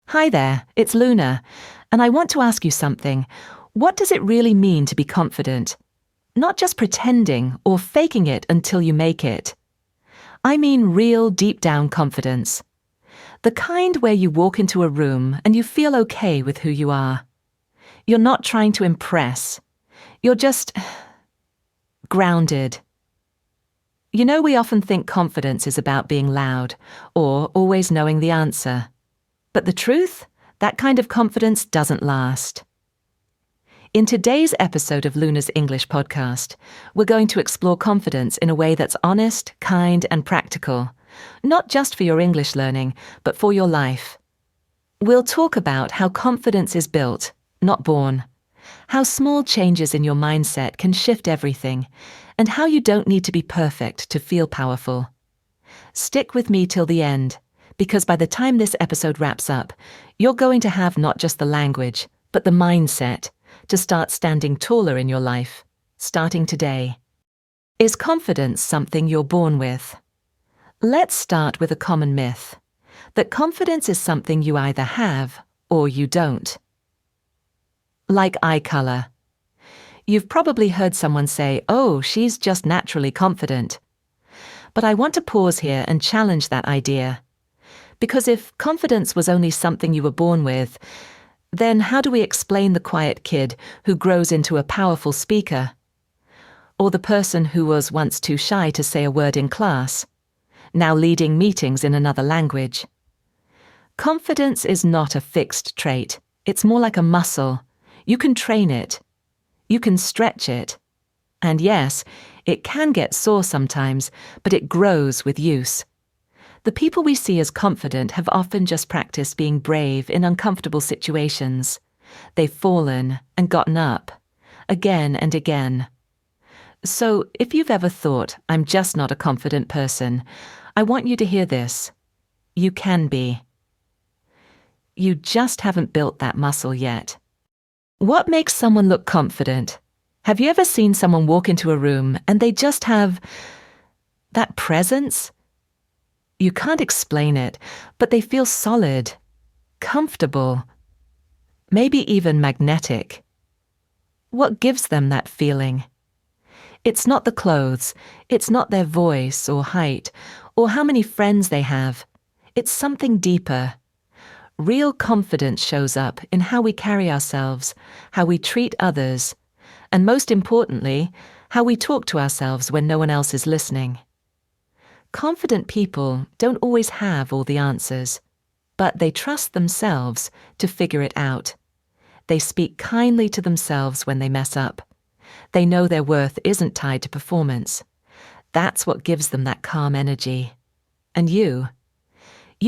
Hi there, it's Luna, and I want to ask you something. What does it really mean to be confident? Not just pretending or faking it until you make it. I mean real deep down confidence. The kind where you walk into a room and you feel okay with who you are. You're not trying to impress. You're just grounded. You know, we often think confidence is about being loud or always knowing the answer. But the truth? That kind of confidence doesn't last. In today's episode of Luna's English podcast, we're going to explore confidence in a way that's honest, kind, and practical, not just for your English learning, but for your life. We'll talk about how confidence is built, not born, how small changes in your mindset can shift everything, and how you don't need to be perfect to feel powerful. Stick with me till the end, because by the time this episode wraps up, you're going to have not just the language, but the mindset to start standing taller in your life, starting today. Is confidence something you're born with? Let's start with a common myth, that confidence is something you either have or you don't. Like eye color. You've probably heard someone say, "Oh, she's just naturally confident." But I want to pause here and challenge that idea. Because if confidence was only something you were born with, then how do we explain the quiet kid who grows into a powerful speaker? Or the person who was once too shy to say a word in class, now leading meetings in another language? Confidence is not a fixed trait. It's more like a muscle. You can train it. You can stretch it. And yes, it can get sore sometimes, but it grows with use. The people we see as confident have often just practiced being brave in uncomfortable situations. They've fallen and gotten up, again and again. So, if you've ever thought, "I'm just not a confident person," I want you to hear this. You can be. You just haven't built that muscle yet. What makes someone look confident? Have you ever seen someone walk into a room and they just have that presence? You can't explain it, but they feel solid, comfortable, maybe even magnetic. What gives them that feeling? It's not the clothes, it's not their voice or height, or how many friends they have. It's something deeper. Real confidence shows up in how we carry ourselves, how we treat others, and most importantly, how we talk to ourselves when no one else is listening. Confident people don't always have all the answers, but they trust themselves to figure it out. They speak kindly to themselves when they mess up. They know their worth isn't tied to performance. That's what gives them that calm energy. And you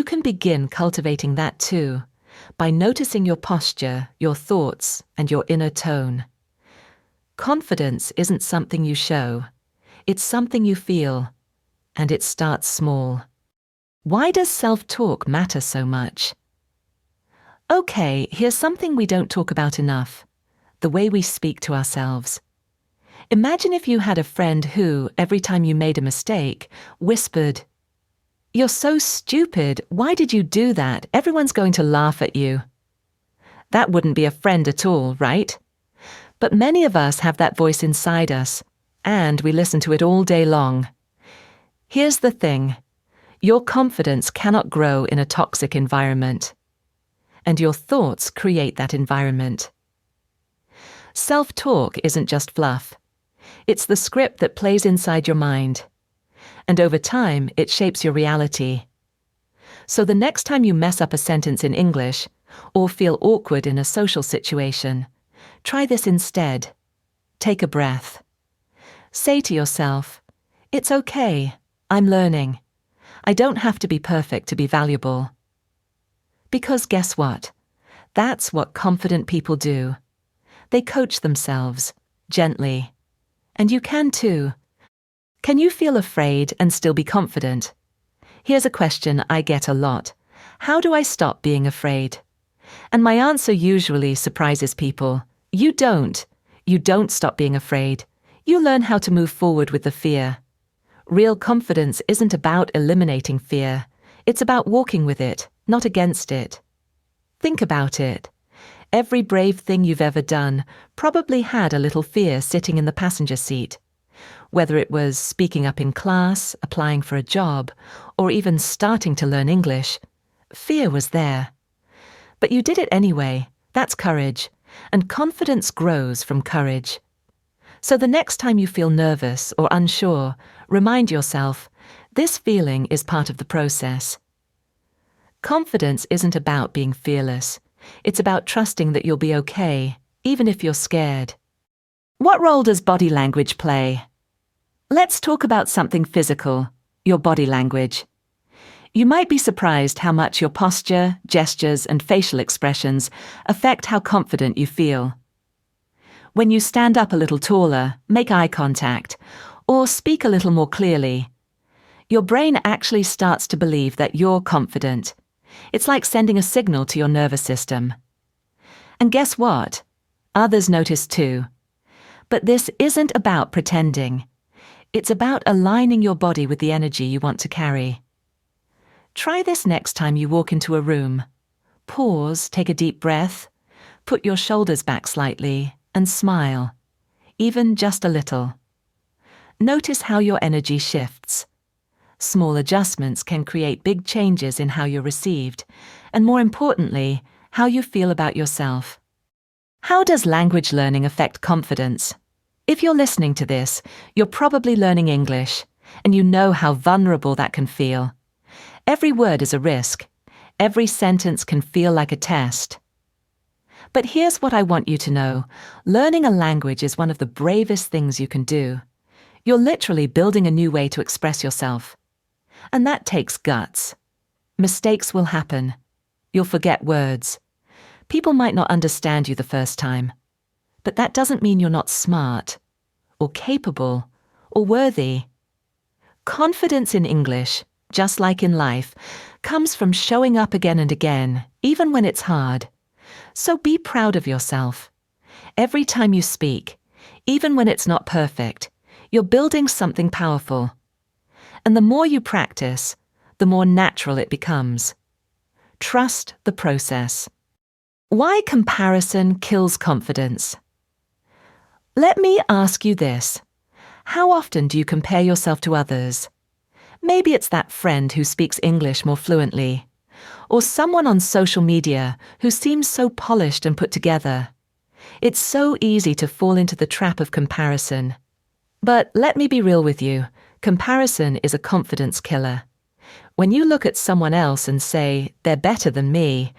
can begin cultivating that too, by noticing your posture, your thoughts, and your inner tone. Confidence isn't something you show. It's something you feel. And it starts small. Why does self-talk matter so much? Okay, here's something we don't talk about enough: the way we speak to ourselves. Imagine if you had a friend who, every time you made a mistake, whispered, "You're so stupid, why did you do that? Everyone's going to laugh at you." That wouldn't be a friend at all, right? But many of us have that voice inside us, and we listen to it all day long. Here's the thing. Your confidence cannot grow in a toxic environment. And your thoughts create that environment. Self-talk isn't just fluff. It's the script that plays inside your mind. And over time, it shapes your reality. So the next time you mess up a sentence in English, or feel awkward in a social situation, try this instead. Take a breath. Say to yourself, "It's okay. I'm learning. I don't have to be perfect to be valuable." Because guess what? That's what confident people do. They coach themselves, gently. And you can too. Can you feel afraid and still be confident? Here's a question I get a lot. How do I stop being afraid? And my answer usually surprises people. You don't. You don't stop being afraid. You learn how to move forward with the fear. Real confidence isn't about eliminating fear. It's about walking with it, not against it. Think about it. Every brave thing you've ever done probably had a little fear sitting in the passenger seat. Whether it was speaking up in class, applying for a job, or even starting to learn English, fear was there. But you did it anyway. That's courage, and confidence grows from courage. So the next time you feel nervous or unsure, remind yourself, this feeling is part of the process. Confidence isn't about being fearless. It's about trusting that you'll be okay, even if you're scared. What role does body language play? Let's talk about something physical, your body language. You might be surprised how much your posture, gestures, and facial expressions affect how confident you feel. When you stand up a little taller, make eye contact, or speak a little more clearly, your brain actually starts to believe that you're confident. It's like sending a signal to your nervous system. And guess what? Others notice too. But this isn't about pretending. It's about aligning your body with the energy you want to carry. Try this next time you walk into a room. Pause, take a deep breath, put your shoulders back slightly, and smile, even just a little. Notice how your energy shifts. Small adjustments can create big changes in how you're received, and more importantly, how you feel about yourself. How does language learning affect confidence? If you're listening to this, you're probably learning English, and you know how vulnerable that can feel. Every word is a risk. Every sentence can feel like a test. But here's what I want you to know. Learning a language is one of the bravest things you can do. You're literally building a new way to express yourself. And that takes guts. Mistakes will happen. You'll forget words. People might not understand you the first time. But that doesn't mean you're not smart, or capable, or worthy. Confidence in English, just like in life, comes from showing up again and again, even when it's hard. So be proud of yourself. Every time you speak, even when it's not perfect, you're building something powerful. And the more you practice, the more natural it becomes. Trust the process. Why comparison kills confidence? Let me ask you this. How often do you compare yourself to others? Maybe it's that friend who speaks English more fluently, or someone on social media who seems so polished and put together. It's so easy to fall into the trap of comparison. But let me be real with you. Comparison is a confidence killer. When you look at someone else and say, they're better than me,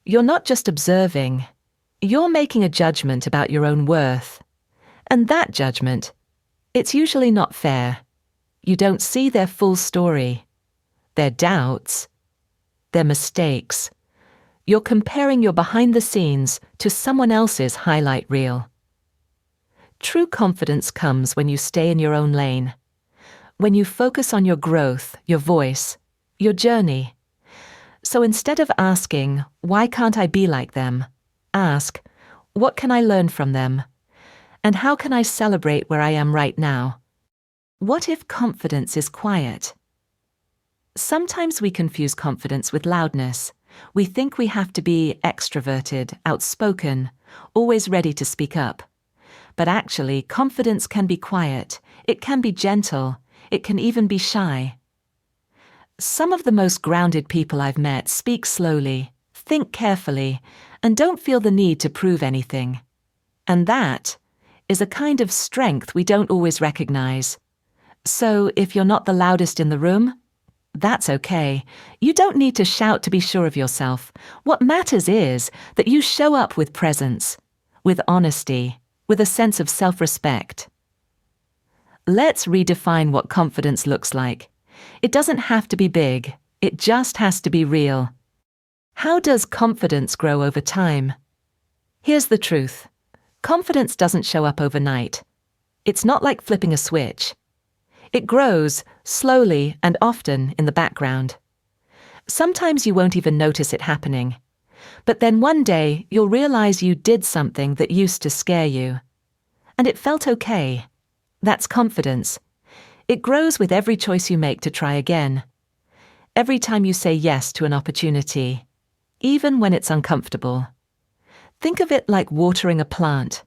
you're not just observing. You're making a judgment about your own worth. And that judgment, it's usually not fair. You don't see their full story, their doubts, their mistakes. You're comparing your behind the scenes to someone else's highlight reel. True confidence comes when you stay in your own lane, when you focus on your growth, your voice, your journey. So instead of asking, why can't I be like them? Ask, what can I learn from them? And how can I celebrate where I am right now? What if confidence is quiet? Sometimes we confuse confidence with loudness. We think we have to be extroverted, outspoken, always ready to speak up. But actually, confidence can be quiet. It can be gentle. It can even be shy. Some of the most grounded people I've met speak slowly, think carefully, and don't feel the need to prove anything. And that is a kind of strength we don't always recognize. So if you're not the loudest in the room, that's okay. You don't need to shout to be sure of yourself. What matters is that you show up with presence, with honesty, with a sense of self-respect. Let's redefine what confidence looks like. It doesn't have to be big. It just has to be real. How does confidence grow over time? Here's the truth. Confidence doesn't show up overnight. It's not like flipping a switch. It grows slowly and often in the background. Sometimes you won't even notice it happening. But then one day you'll realize you did something that used to scare you. And it felt okay. That's confidence. It grows with every choice you make to try again. Every time you say yes to an opportunity. even when it's uncomfortable. Think of it like watering a plant.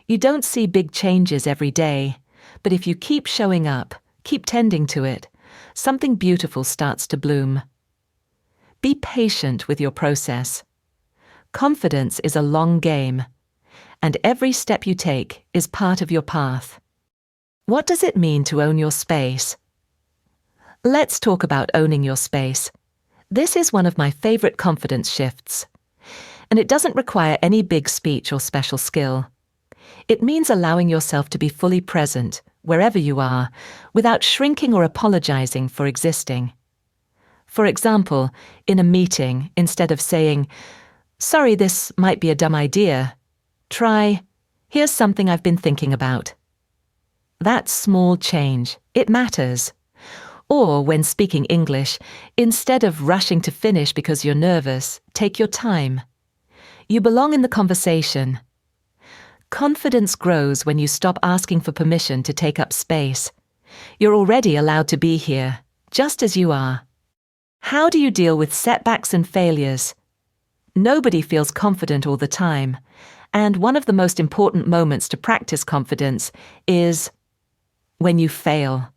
You don't see big changes every day, but if you keep showing up, keep tending to it, something beautiful starts to bloom. Be patient with your process. Confidence is a long game, and every step you take is part of your path. What does it mean to own your space? Let's talk about owning your space. This is one of my favorite confidence shifts, and it doesn't require any big speech or special skill. It means allowing yourself to be fully present, wherever you are, without shrinking or apologizing for existing. For example, in a meeting, instead of saying, "Sorry, this might be a dumb idea," try, "Here's something I've been thinking about." That small change, it matters. Or when speaking English, instead of rushing to finish because you're nervous, take your time. You belong in the conversation. Confidence grows when you stop asking for permission to take up space. You're already allowed to be here, just as you are. How do you deal with setbacks and failures? Nobody feels confident all the time, and one of the most important moments to practice confidence is when you fail,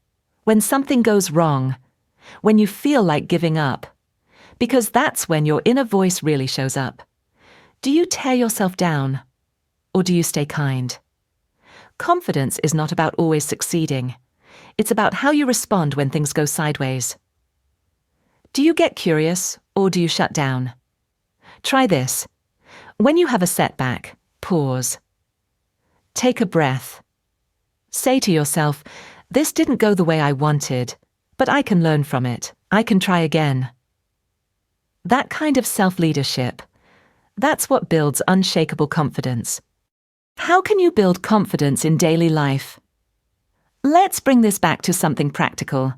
when something goes wrong, when you feel like giving up, because that's when your inner voice really shows up. Do you tear yourself down? Or do you stay kind? Confidence is not about always succeeding. It's about how you respond when things go sideways. Do you get curious or do you shut down? Try this. When you have a setback, pause. Take a breath. Say to yourself, "This didn't go the way I wanted, but I can learn from it. I can try again." That kind of self-leadership, that's what builds unshakable confidence. How can you build confidence in daily life? Let's bring this back to something practical.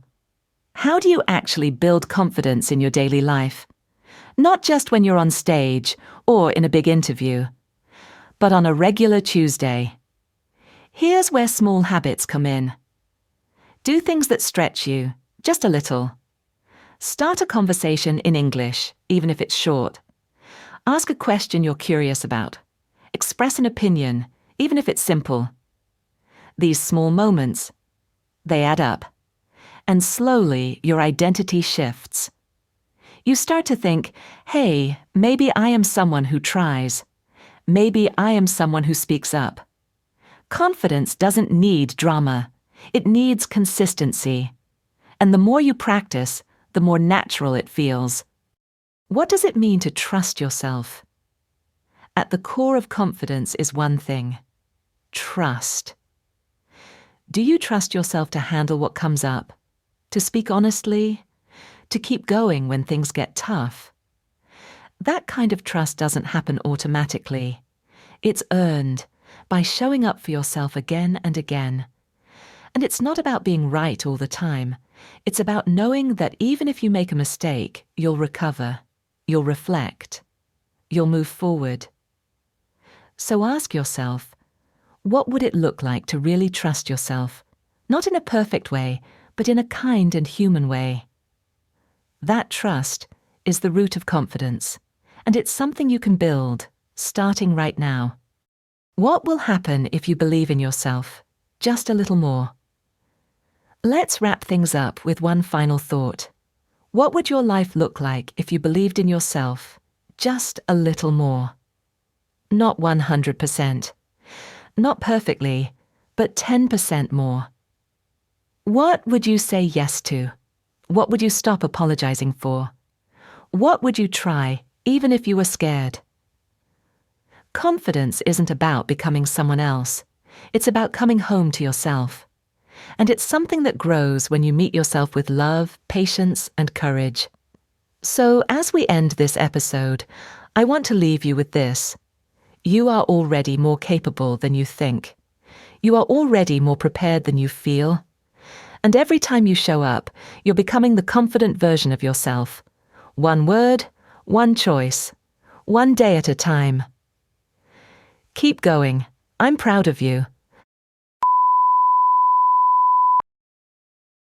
How do you actually build confidence in your daily life? Not just when you're on stage or in a big interview, but on a regular Tuesday. Here's where small habits come in. Do things that stretch you, just a little. Start a conversation in English, even if it's short. Ask a question you're curious about. Express an opinion, even if it's simple. These small moments, they add up. And slowly your identity shifts. You start to think, hey, maybe I am someone who tries. Maybe I am someone who speaks up. Confidence doesn't need drama. It needs consistency. And the more you practice, the more natural it feels. What does it mean to trust yourself? At the core of confidence is one thing: trust. Do you trust yourself to handle what comes up? To speak honestly? To keep going when things get tough? That kind of trust doesn't happen automatically. It's earned by showing up for yourself again and again. And it's not about being right all the time. It's about knowing that even if you make a mistake, you'll recover, you'll reflect, you'll move forward. So ask yourself, what would it look like to really trust yourself? Not in a perfect way, but in a kind and human way. That trust is the root of confidence, and it's something you can build, starting right now. What will happen if you believe in yourself? Just a little more. Let's wrap things up with one final thought. What would your life look like if you believed in yourself just a little more? Not 100%. Not perfectly, but 10% more. What would you say yes to? What would you stop apologizing for? What would you try, even if you were scared? Confidence isn't about becoming someone else. It's about coming home to yourself. And it's something that grows when you meet yourself with love, patience, and courage. So, as we end this episode, I want to leave you with this. You are already more capable than you think. You are already more prepared than you feel. And every time you show up, you're becoming the confident version of yourself. One word, one choice, one day at a time. Keep going. I'm proud of you.